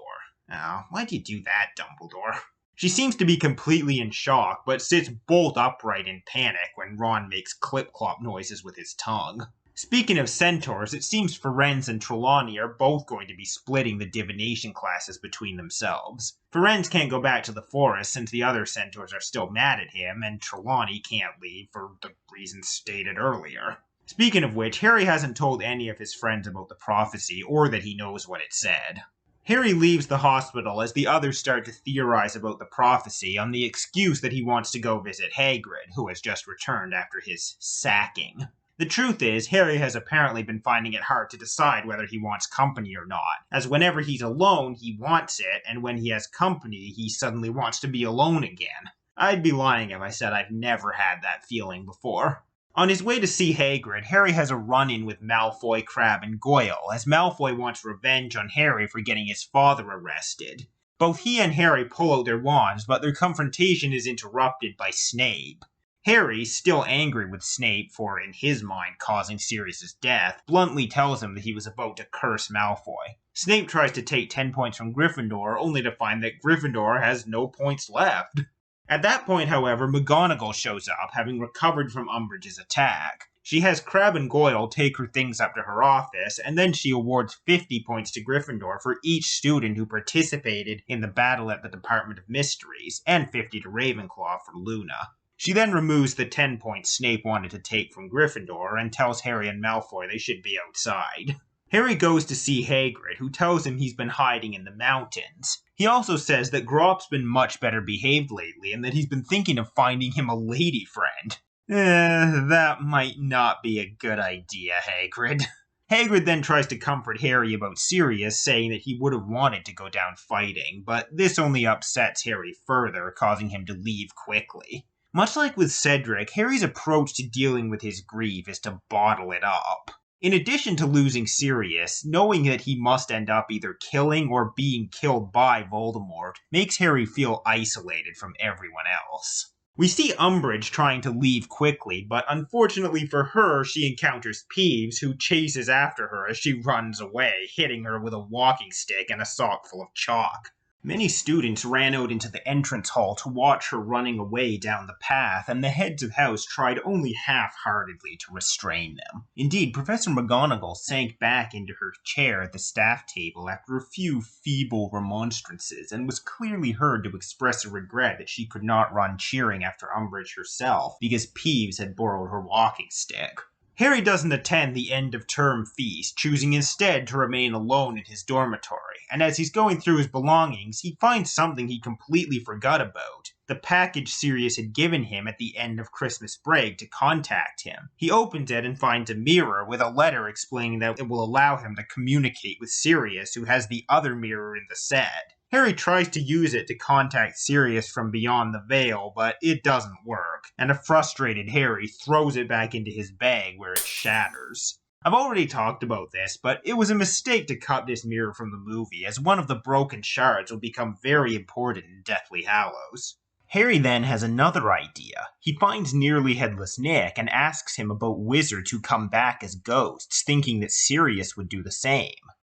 Oh, why'd you do that, Dumbledore? She seems to be completely in shock, but sits bolt upright in panic when Ron makes clip-clop noises with his tongue. Speaking of Centaurs, it seems Firenze and Trelawney are both going to be splitting the divination classes between themselves. Firenze can't go back to the forest since the other Centaurs are still mad at him, and Trelawney can't leave for the reasons stated earlier. Speaking of which, Harry hasn't told any of his friends about the prophecy or that he knows what it said. Harry leaves the hospital as the others start to theorize about the prophecy on the excuse that he wants to go visit Hagrid, who has just returned after his sacking. The truth is, Harry has apparently been finding it hard to decide whether he wants company or not, as whenever he's alone, he wants it, and when he has company, he suddenly wants to be alone again. I'd be lying if I said I've never had that feeling before. On his way to see Hagrid, Harry has a run-in with Malfoy, Crabbe, and Goyle, as Malfoy wants revenge on Harry for getting his father arrested. Both he and Harry pull out their wands, but their confrontation is interrupted by Snape. Harry, still angry with Snape for, in his mind, causing Sirius's death, bluntly tells him that he was about to curse Malfoy. Snape tries to take 10 points from Gryffindor, only to find that Gryffindor has no points left. At that point, however, McGonagall shows up, having recovered from Umbridge's attack. She has Crabbe and Goyle take her things up to her office, and then she awards 50 points to Gryffindor for each student who participated in the battle at the Department of Mysteries, and 50 to Ravenclaw for Luna. She then removes the 10 points Snape wanted to take from Gryffindor and tells Harry and Malfoy they should be outside. Harry goes to see Hagrid, who tells him he's been hiding in the mountains. He also says that Grop's been much better behaved lately and that he's been thinking of finding him a lady friend. That might not be a good idea, Hagrid. Hagrid then tries to comfort Harry about Sirius, saying that he would have wanted to go down fighting, but this only upsets Harry further, causing him to leave quickly. Much like with Cedric, Harry's approach to dealing with his grief is to bottle it up. In addition to losing Sirius, knowing that he must end up either killing or being killed by Voldemort makes Harry feel isolated from everyone else. We see Umbridge trying to leave quickly, but unfortunately for her, she encounters Peeves, who chases after her as she runs away, hitting her with a walking stick and a sock full of chalk. Many students ran out into the entrance hall to watch her running away down the path, and the heads of house tried only half-heartedly to restrain them. Indeed, Professor McGonagall sank back into her chair at the staff table after a few feeble remonstrances, and was clearly heard to express a regret that she could not run cheering after Umbridge herself, because Peeves had borrowed her walking stick. Harry doesn't attend the end-of-term feast, choosing instead to remain alone in his dormitory, and as he's going through his belongings, he finds something he completely forgot about. The package Sirius had given him at the end of Christmas break to contact him. He opens it and finds a mirror with a letter explaining that it will allow him to communicate with Sirius, who has the other mirror in the set. Harry tries to use it to contact Sirius from beyond the veil, but it doesn't work, and a frustrated Harry throws it back into his bag where it shatters. I've already talked about this, but it was a mistake to cut this mirror from the movie, as one of the broken shards will become very important in Deathly Hallows. Harry then has another idea. He finds Nearly Headless Nick and asks him about wizards who come back as ghosts, thinking that Sirius would do the same.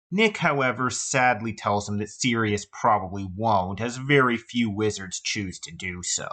Nick, however, sadly tells him that Sirius probably won't, as very few wizards choose to do so.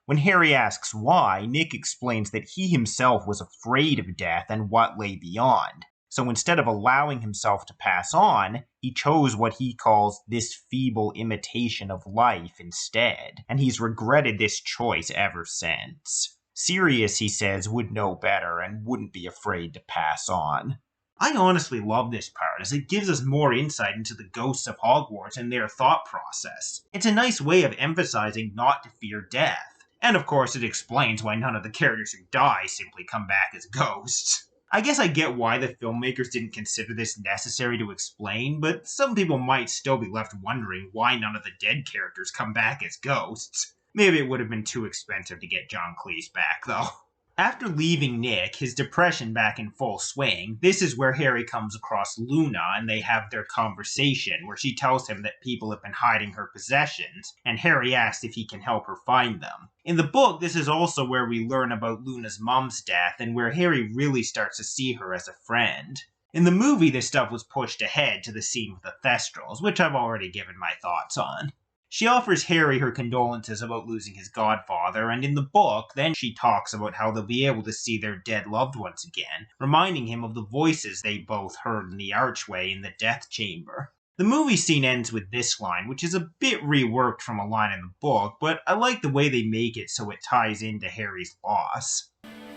When Harry asks why, Nick explains that he himself was afraid of death and what lay beyond. So instead of allowing himself to pass on, he chose what he calls this feeble imitation of life instead, and he's regretted this choice ever since. Sirius, he says, would know better and wouldn't be afraid to pass on. I honestly love this part, as it gives us more insight into the ghosts of Hogwarts and their thought process. It's a nice way of emphasizing not to fear death. And of course it explains why none of the characters who die simply come back as ghosts. I guess I get why the filmmakers didn't consider this necessary to explain, but some people might still be left wondering why none of the dead characters come back as ghosts. Maybe it would have been too expensive to get John Cleese back, though. After leaving Nick, his depression back in full swing, this is where Harry comes across Luna and they have their conversation where she tells him that people have been hiding her possessions, and Harry asks if he can help her find them. In the book, this is also where we learn about Luna's mom's death and where Harry really starts to see her as a friend. In the movie, this stuff was pushed ahead to the scene with the Thestrals, which I've already given my thoughts on. She offers Harry her condolences about losing his godfather, and in the book, then she talks about how they'll be able to see their dead loved ones again, reminding him of the voices they both heard in the archway in the death chamber. The movie scene ends with this line, which is a bit reworked from a line in the book, but I like the way they make it so it ties into Harry's loss.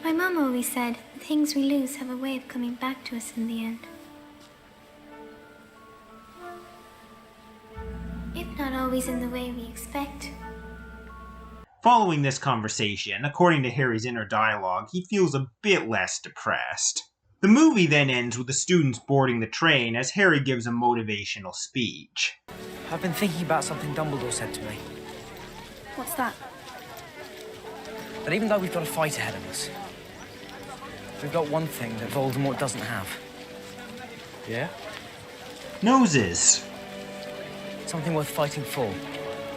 My mum always said, the things we lose have a way of coming back to us in the end. If not always in the way we expect. Following this conversation, according to Harry's inner dialogue, he feels a bit less depressed. The movie then ends with the students boarding the train as Harry gives a motivational speech. I've been thinking about something Dumbledore said to me. What's that? That even though we've got a fight ahead of us, we've got one thing that Voldemort doesn't have. Yeah? Noses. Something worth fighting for.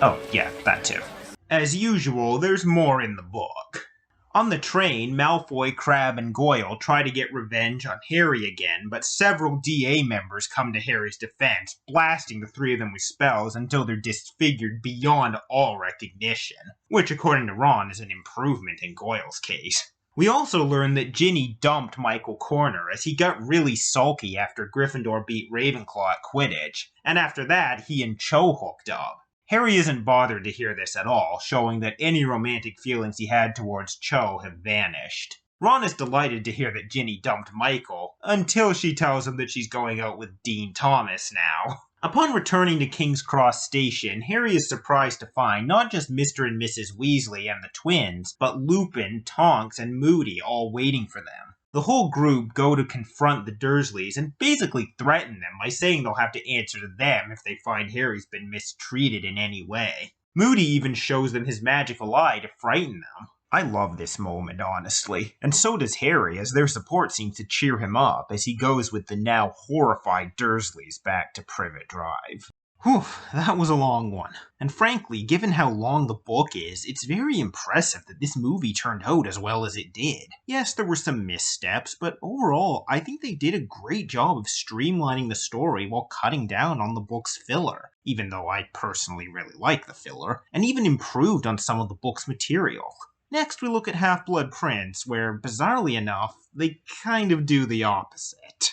Oh, yeah, that too. As usual, there's more in the book. On the train, Malfoy, Crabbe, and Goyle try to get revenge on Harry again, but several DA members come to Harry's defense, blasting the three of them with spells until they're disfigured beyond all recognition, which according to Ron is an improvement in Goyle's case. We also learn that Ginny dumped Michael Corner as he got really sulky after Gryffindor beat Ravenclaw at Quidditch, and after that he and Cho hooked up. Harry isn't bothered to hear this at all, showing that any romantic feelings he had towards Cho have vanished. Ron is delighted to hear that Ginny dumped Michael, until she tells him that she's going out with Dean Thomas now. Upon returning to King's Cross Station, Harry is surprised to find not just Mr. and Mrs. Weasley and the twins, but Lupin, Tonks, and Moody all waiting for them. The whole group go to confront the Dursleys and basically threaten them by saying they'll have to answer to them if they find Harry's been mistreated in any way. Moody even shows them his magical eye to frighten them. I love this moment, honestly, and so does Harry, as their support seems to cheer him up as he goes with the now horrified Dursleys back to Privet Drive. Whew, that was a long one. And frankly, given how long the book is, it's very impressive that this movie turned out as well as it did. Yes, there were some missteps, but overall, I think they did a great job of streamlining the story while cutting down on the book's filler, even though I personally really like the filler, and even improved on some of the book's material. Next, we look at Half-Blood Prince, where, bizarrely enough, they kind of do the opposite.